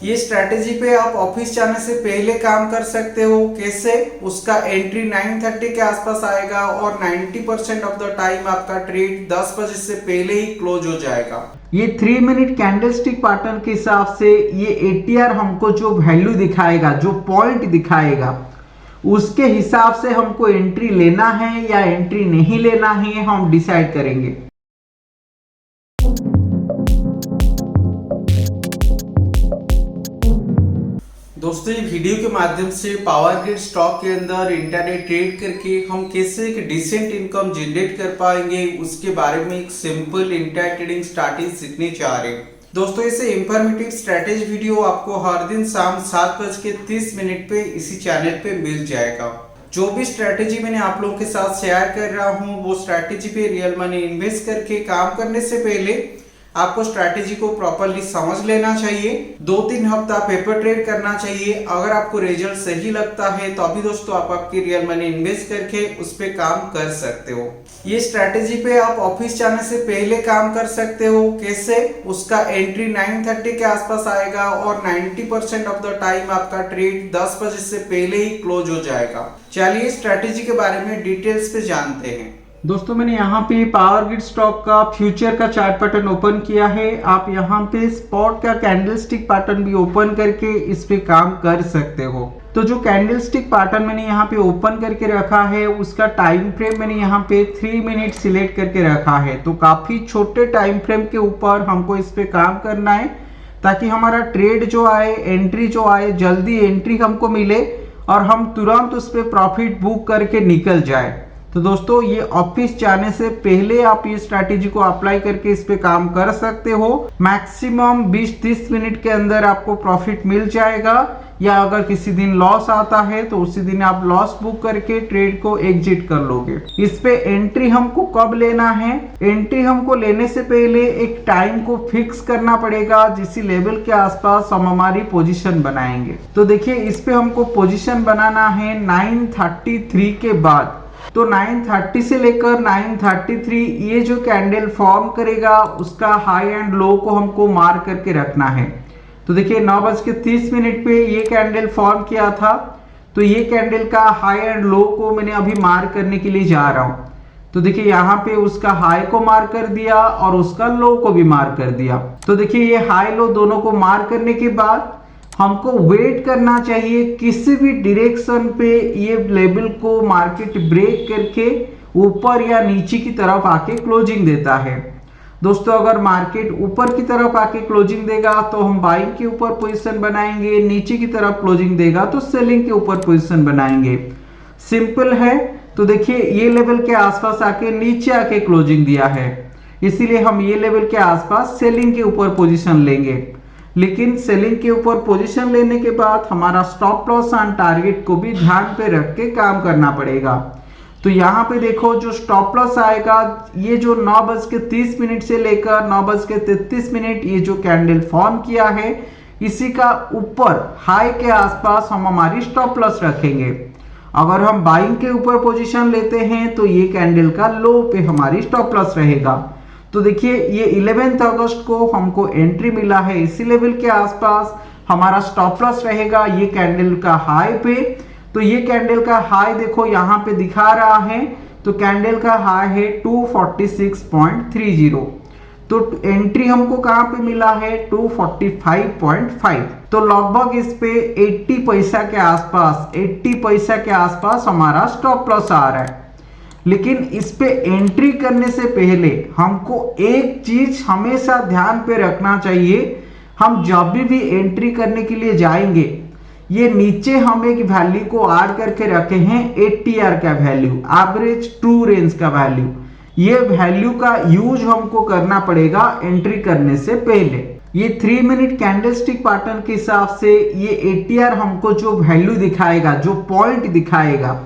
ये स्ट्रैटेजी पे आप ऑफिस जाने से पहले काम कर सकते हो। कैसे? उसका एंट्री 9:30 के आसपास आएगा और 90% ऑफ द टाइम आपका ट्रेड 10 बजे से पहले ही क्लोज हो जाएगा। ये 3 मिनट कैंडलस्टिक पैटर्न के हिसाब से ये एटीआर हमको जो वैल्यू दिखाएगा, जो पॉइंट दिखाएगा, उसके हिसाब से हमको एंट्री लेना है या एंट्री नहीं लेना है हम डिसाइड करेंगे। दोस्तों, ये वीडियो के माध्यम से पावर ग्रिड स्टॉक के अंदर इंट्राडे ट्रेड करके हम कैसे एक डिसेंट इनकम जनरेट कर पाएंगे, उसके बारे में एक सिंपल इंट्राडे ट्रेडिंग स्ट्रैटेजी सीखने जा रहे हैं। दोस्तों, ऐसे इंफॉर्मेटिव स्ट्रैटेजी वीडियो आपको हर दिन शाम 7:30 पे इसी चैनल पे मिल जाएगा। जो भी स्ट्रैटेजी मैंने आप लोगों के साथ शेयर कर रहा हूँ, वो स्ट्रैटेजी पे रियल मनी इन्वेस्ट करके काम करने से पहले आपको स्ट्रैटेजी को प्रॉपर्ली समझ लेना चाहिए। 2-3 हफ्ता पेपर ट्रेड करना चाहिए। अगर आपको रिजल्ट सही लगता है तो अभी दोस्तों आप आपकी रियल मनी इन्वेस्ट करके उस पे काम कर सकते हो। ये स्ट्रैटेजी पे आप ऑफिस जाने से पहले काम कर सकते हो। कैसे? उसका एंट्री 9:30 के आसपास आएगा और 90% ऑफ द टाइम आपका ट्रेड 10 बजे से पहले ही क्लोज हो जाएगा। चलिए स्ट्रैटेजी के बारे में डिटेल्स पे जानते हैं। दोस्तों, मैंने यहाँ पे पावर ग्रिड स्टॉक का फ्यूचर का चार्ट पैटर्न ओपन किया है। आप यहाँ पे स्पॉट का कैंडलस्टिक पैटर्न भी ओपन करके इस पे काम कर सकते हो। तो जो कैंडलस्टिक पैटर्न मैंने यहाँ पे ओपन करके रखा है, उसका टाइम फ्रेम मैंने यहाँ पे 3 मिनट सिलेक्ट करके रखा है। तो काफी छोटे टाइम फ्रेम के ऊपर हमको इस पे काम करना है ताकि हमारा ट्रेड जो आए, एंट्री जो आए, जल्दी एंट्री हमको मिले और हम तुरंत उस पर प्रॉफिट बुक करके निकल जाए। तो दोस्तों, ये ऑफिस जाने से पहले आप ये स्ट्रैटेजी को अप्लाई करके इस पे काम कर सकते हो। मैक्सिमम 20-30 मिनट के अंदर आपको प्रॉफिट मिल जाएगा, या अगर किसी दिन लॉस आता है तो उसी दिन आप लॉस बुक करके ट्रेड को एग्जिट कर लोगे। इस पे एंट्री हमको कब लेना है? एंट्री हमको लेने से पहले एक टाइम को फिक्स करना पड़ेगा, जिस लेवल के आसपास हम हमारी पोजीशन बनाएंगे। तो देखिए, इस पे हमको पोजीशन बनाना है 9:33 के बाद। तो 9:30 से लेकर 9:33 ये जो कैंडल फॉर्म करेगा, उसका हाई एंड लो को हमको मार्क करके रखना है। तो देखिए, 9:30 पे ये कैंडल फॉर्म किया था। तो ये कैंडल का हाई एंड लो को मैंने अभी मार्क करने के लिए जा रहा हूं। तो देखिए, यहाँ पे उसका हाई को मार्क कर दिया और उसका लो को भी मार्क कर दिया। तो देखिए, ये हाई लो दोनों को मार्क करने के बाद हमको वेट करना चाहिए किसी भी डायरेक्शन पे ये लेवल को मार्केट ब्रेक करके ऊपर या नीचे की तरफ आके क्लोजिंग देता है। दोस्तों, अगर मार्केट ऊपर की तरफ आके क्लोजिंग देगा तो हम बाइंग के ऊपर पोजीशन बनाएंगे, नीचे की तरफ क्लोजिंग देगा तो सेलिंग के ऊपर पोजीशन बनाएंगे। सिंपल है। तो देखिए, ये लेवल के आसपास आके नीचे आके क्लोजिंग दिया है, इसीलिए हम ये लेवल के आसपास सेलिंग के ऊपर पोजीशन लेंगे। लेकिन सेलिंग के ऊपर पोजीशन लेने के बाद हमारा स्टॉप लॉस एंड टारगेट को भी ध्यान पे रख के काम करना पड़ेगा। तो यहाँ पे देखो, जो स्टॉप लॉस आएगा, ये जो 9:30 से लेकर 9:33 ये जो कैंडल फॉर्म किया है, इसी का ऊपर हाई के आसपास हम हमारी स्टॉप लॉस रखेंगे। अगर हम बाइंग के ऊपर पोजीशन लेते हैं तो ये कैंडल का लो पे हमारी स्टॉप लॉस रहेगा। तो देखिए, ये 11 अगस्त को हमको एंट्री मिला है, इसी लेवल के आसपास हमारा स्टॉप लॉस रहेगा ये कैंडल का हाई पे। तो ये कैंडल का हाई देखो यहाँ पे दिखा रहा है। तो कैंडल का हाई है 246.30। तो एंट्री हमको कहाँ पे मिला है? 245.5। तो लगभग इस पे 80 पैसा के आसपास, 80 पैसा के आसपास हमारा स्टॉप लॉस आ रहा है। लेकिन इस पे एंट्री करने से पहले हमको एक चीज हमेशा ध्यान पे रखना चाहिए। हम जब भी एंट्री करने के लिए जाएंगे, ये नीचे हम एक वैल्यू को ऐड करके रखे हैं, ATR का वैल्यू, एवरेज ट्रू रेंज का वैल्यू। ये वैल्यू का यूज हमको करना पड़ेगा एंट्री करने से पहले। ये 3 मिनट कैंडलस्टिक पैटर्न के हिसाब से ये ATR हमको जो वैल्यू दिखाएगा, जो पॉइंट दिखाएगा,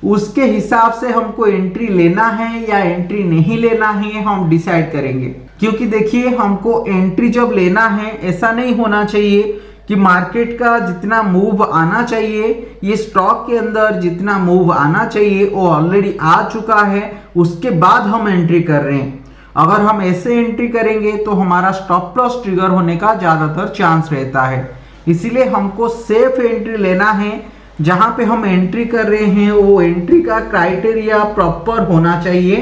उसके हिसाब से हमको एंट्री लेना है या एंट्री नहीं लेना है हम डिसाइड करेंगे। क्योंकि देखिए, हमको एंट्री जब लेना है, ऐसा नहीं होना चाहिए कि मार्केट का जितना मूव आना चाहिए, ये स्टॉक के अंदर जितना मूव आना चाहिए वो ऑलरेडी आ चुका है, उसके बाद हम एंट्री कर रहे हैं। अगर हम ऐसे एंट्री करेंगे तो हमारा स्टॉप लॉस ट्रिगर होने का ज्यादातर चांस रहता है। इसीलिए हमको सेफ एंट्री लेना है। जहां पे हम एंट्री कर रहे हैं वो एंट्री का क्राइटेरिया प्रॉपर होना चाहिए,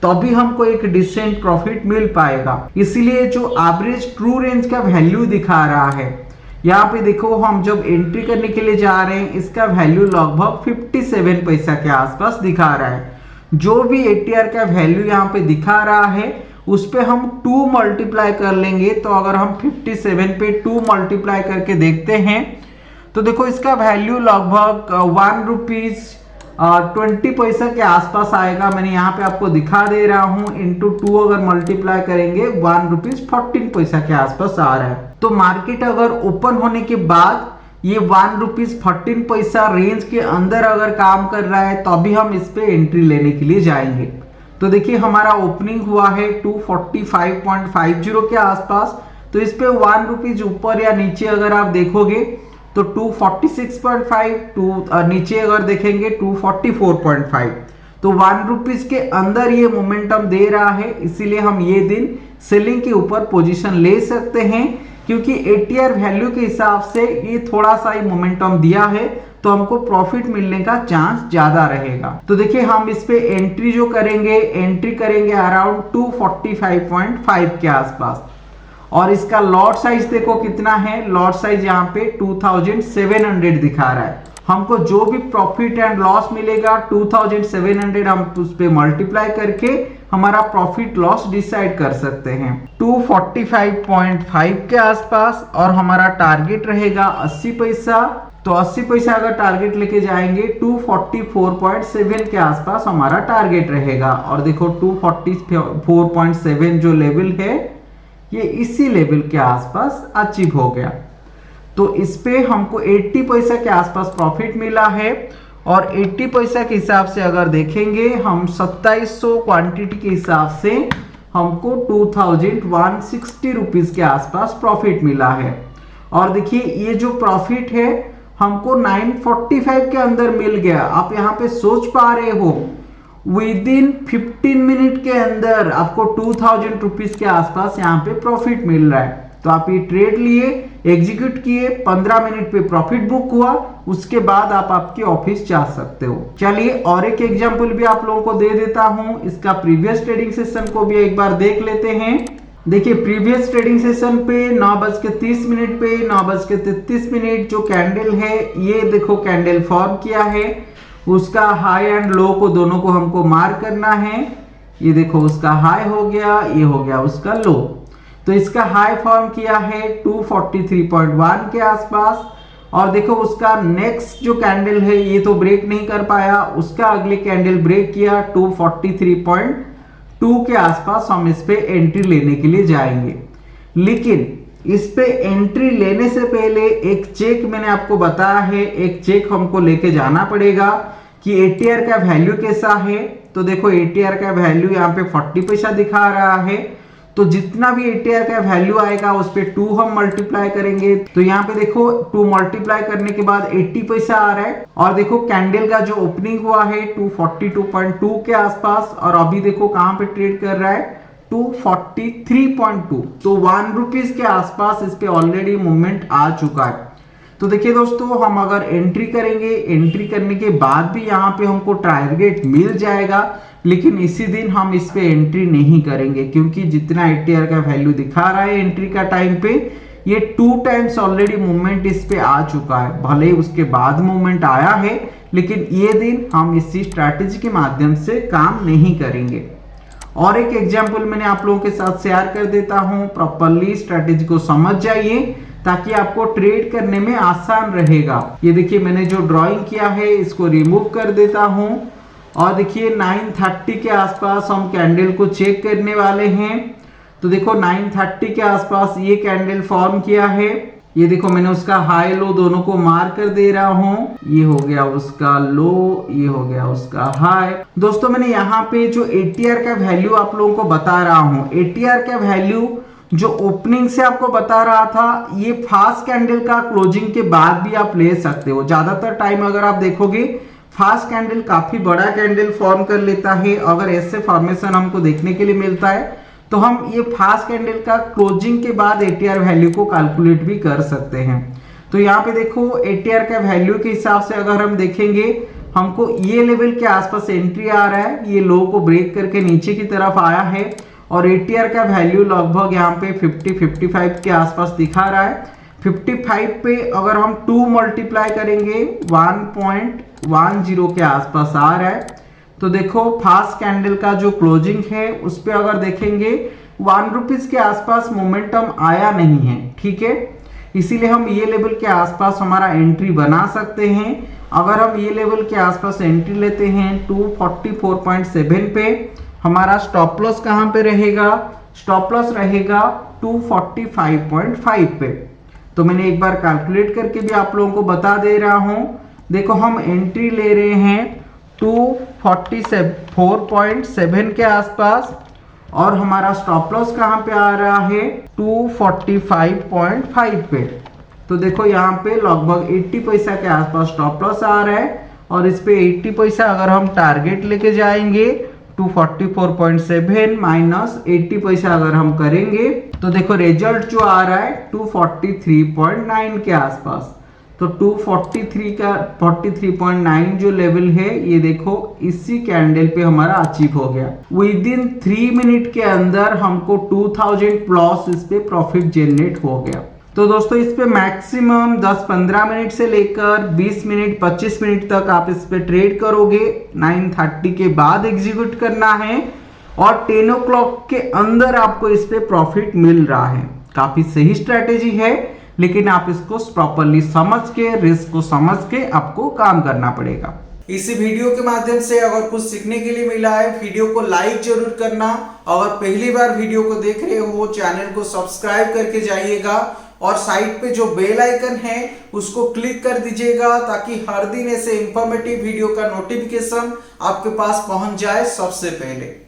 तभी हमको एक डिसेंट प्रॉफिट मिल पाएगा। इसीलिए जो एवरेज ट्रू रेंज का वैल्यू दिखा रहा है, यहाँ पे देखो हम जब एंट्री करने के लिए जा रहे हैं इसका वैल्यू लगभग 57 पैसा के आसपास दिखा रहा है। जो भी ATR का वैल्यू यहाँ पे दिखा रहा है उस पे हम 2 मल्टीप्लाई कर लेंगे। तो अगर हम 57 पे 2 मल्टीप्लाई करके देखते हैं तो देखो इसका वैल्यू लगभग 1 रुपीज 20 पैसा के आसपास आएगा। मैंने यहाँ पे आपको दिखा दे रहा हूँ, इंटू 2 अगर मल्टीप्लाई करेंगे 1 रुपीज 14 पैसा के आसपास आ रहा है। तो मार्केट अगर ओपन होने के बाद ये 1 रुपीज 14 पैसा रेंज के अंदर अगर काम कर रहा है तो अभी हम इस पे एंट्री लेने के लिए जाएंगे। तो देखिए हमारा ओपनिंग हुआ है 245.50 के आसपास। तो इस पे 1 रुपीज ऊपर या नीचे अगर आप देखोगे तो 246.5, नीचे अगर देखेंगे 244.5। तो 1 रुपीज के अंदर ये मोमेंटम दे रहा है, इसीलिए हम ये दिन सेलिंग के ऊपर पोजीशन ले सकते हैं, क्योंकि ATR वैल्यू के हिसाब से ये थोड़ा सा ही मोमेंटम दिया है तो हमको प्रॉफिट मिलने का चांस ज्यादा रहेगा। तो देखिए हम इस पे एंट्री जो करेंगे, एंट्री करेंगे अराउंड 245.5 के आसपास। और इसका लॉट साइज देखो कितना है, लॉट साइज यहाँ पे 2700 दिखा रहा है। हमको जो भी प्रॉफिट एंड लॉस मिलेगा 2700 हम उस पे मल्टीप्लाई करके हमारा प्रॉफिट लॉस डिसाइड कर सकते हैं 245.5 के आसपास। और हमारा टारगेट रहेगा 80 पैसा। तो 80 पैसा अगर टारगेट लेके जाएंगे 244.7 के आसपास हमारा टारगेट रहेगा। और देखो 244.7 जो लेवल है ये इसी लेवल के आसपास अचीव हो गया। तो इस पे हमको 80 पैसा के आसपास प्रॉफिट मिला है। और 80 पैसा के हिसाब से अगर देखेंगे हम 2700 क्वांटिटी के हिसाब से हमको 2160 रुपीज के आसपास प्रॉफिट मिला है। और देखिए ये जो प्रॉफिट है हमको 945 के अंदर मिल गया। आप यहाँ पे सोच पा रहे हो विद इन 15 मिनट के अंदर आपको 2000 रुपीज के आसपास यहाँ पे प्रॉफिट मिल रहा है। तो आप ये ट्रेड लिए, एग्जीक्यूट किए, 15 मिनट पे प्रॉफिट बुक हुआ, उसके बाद आप आपके ऑफिस जा सकते हो। चलिए और एक एग्जांपल भी आप लोगों को दे देता हूं, इसका प्रीवियस ट्रेडिंग सेशन को भी एक बार देख लेते हैं। देखिए प्रीवियस ट्रेडिंग सेशन पे 9:30 पे 9:33 जो कैंडल है ये देखो कैंडल फॉर्म किया है, उसका हाई एंड लो को दोनों को हमको मार्क करना है। ये देखो उसका हाई हो गया, ये हो गया उसका लो। तो इसका हाई फॉर्म किया है 243.1 के आसपास। और देखो उसका नेक्स्ट जो कैंडल है ये तो ब्रेक नहीं कर पाया, उसका अगले कैंडल ब्रेक किया 243.2 के आसपास। हम इस पे एंट्री लेने के लिए जाएंगे, लेकिन इस पे एंट्री लेने से पहले एक चेक मैंने आपको बताया है, एक चेक हमको लेके जाना पड़ेगा कि ATR का वैल्यू कैसा है। तो देखो ATR का वैल्यू यहाँ पे 40 पैसा दिखा रहा है। तो जितना भी ATR का वैल्यू आएगा उस पे 2 हम मल्टीप्लाई करेंगे। तो यहाँ पे देखो 2 मल्टीप्लाई करने के बाद 80 पैसा आ रहा है। और देखो कैंडल का जो ओपनिंग हुआ है 242.2 के आसपास, और अभी देखो कहां पे ट्रेड कर रहा है 243.2। तो 1 रुपीज के आसपास इस पे ऑलरेडी मूवमेंट आ चुका है। तो देखिए दोस्तों हम अगर एंट्री करेंगे, एंट्री करने के बाद भी यहाँ पे हमको टारगेट मिल जाएगा, लेकिन इसी दिन हम इस पे एंट्री नहीं करेंगे, क्योंकि जितना ATR का वैल्यू दिखा रहा है एंट्री का टाइम पे ये 2 टाइम्स ऑलरेडी मूवमेंट इस पे आ चुका है। भले ही उसके बाद मूवमेंट आया है, लेकिन ये दिन हम इसी स्ट्रैटेजी के माध्यम से काम नहीं करेंगे। और एक एग्जांपल मैंने आप लोगों के साथ शेयर कर देता हूं, प्रॉपर्ली स्ट्रैटेजी को समझ जाइए ताकि आपको ट्रेड करने में आसान रहेगा। ये देखिए मैंने जो ड्राइंग किया है इसको रिमूव कर देता हूं। और देखिए 9:30 के आसपास हम कैंडल को चेक करने वाले हैं। तो देखो 9:30 के आसपास ये कैंडल फॉर्म किया है। ये देखो मैंने उसका हाई लो दोनों को मार्क कर दे रहा हूँ। ये हो गया उसका लो, ये हो गया उसका हाई। दोस्तों मैंने यहाँ पे जो ATR का वैल्यू आप लोगों को बता रहा हूँ, ATR का वैल्यू जो ओपनिंग से आपको बता रहा था, ये फास्ट कैंडल का क्लोजिंग के बाद भी आप ले सकते हो। ज्यादातर टाइम अगर आप देखोगे फास्ट कैंडल काफी बड़ा कैंडल फॉर्म कर लेता है। अगर ऐसे फॉर्मेशन हमको देखने के लिए मिलता है तो हम ये फास्ट कैंडल का क्लोजिंग के बाद ATR वैल्यू को कैलकुलेट भी कर सकते हैं। तो यहाँ पे देखो ATR का वैल्यू के हिसाब से अगर हम देखेंगे, हमको ये लेवल के आसपास एंट्री आ रहा है, ये लो को ब्रेक करके नीचे की तरफ आया है और ATR का वैल्यू लगभग यहाँ पे 50-55 के आसपास दिखा रहा है। 55 पे अगर हम 2 मल्टीप्लाई करेंगे 1.10 के आसपास आ रहा है। तो देखो फास्ट कैंडल का जो क्लोजिंग है उस पे अगर देखेंगे 1 रुपीज के आसपास मोमेंटम आया नहीं है, ठीक है। इसीलिए हम ये लेवल के आसपास हमारा एंट्री बना सकते हैं। अगर हम ये लेवल के आसपास एंट्री लेते हैं 244.7 पे, हमारा स्टॉप लॉस कहां पे रहेगा? स्टॉप लॉस रहेगा 245.5 पे। तो मैंने एक बार कैलकुलेट करके भी आप लोगों को बता दे रहा हूं। देखो हम एंट्री ले रहे हैं 244.7 के आसपास और हमारा स्टॉप लॉस कहां पे आ रहा है? 245.5 पे। तो देखो यहाँ पे लगभग 80 पैसा के आसपास स्टॉप लॉस आ रहा है और इस पे 80 पैसा अगर हम टारगेट लेके जाएंगे 244.7 माइनस 80 पैसा अगर हम करेंगे तो देखो रिजल्ट जो आ रहा है 243.9 के आसपास। तो 43.9 जो लेवल है ये देखो इसी कैंडल पे हमारा अचीव हो गया। विद इन 3 मिनट के अंदर हमको 2000 प्लस इस पे प्रॉफिट जनरेट हो गया। तो दोस्तों इस पे मैक्सिमम 10-15 मिनट से लेकर 20 मिनट 25 मिनट तक आप इस पे ट्रेड करोगे। 9:30 के बाद एग्जीक्यूट करना है और 10 o'clock के अंदर आपको इस पे प्रॉफिट मिल रहा है। काफी सही स्ट्रेटेजी है, लेकिन आप इसको प्रॉपरली समझ के, रिस्क को समझ के आपको काम करना पड़ेगा। इसी वीडियो के माध्यम से अगर कुछ सीखने के लिए मिला है, वीडियो को लाइक जरूर करना। अगर पहली बार वीडियो को देख रहे हो चैनल को सब्सक्राइब करके जाइएगा और साइड पे जो बेल आइकन है उसको क्लिक कर दीजिएगा ताकि हर दिन ऐसे इंफॉर्मेटिव वीडियो का नोटिफिकेशन आपके पास पहुंच जाए सबसे पहले।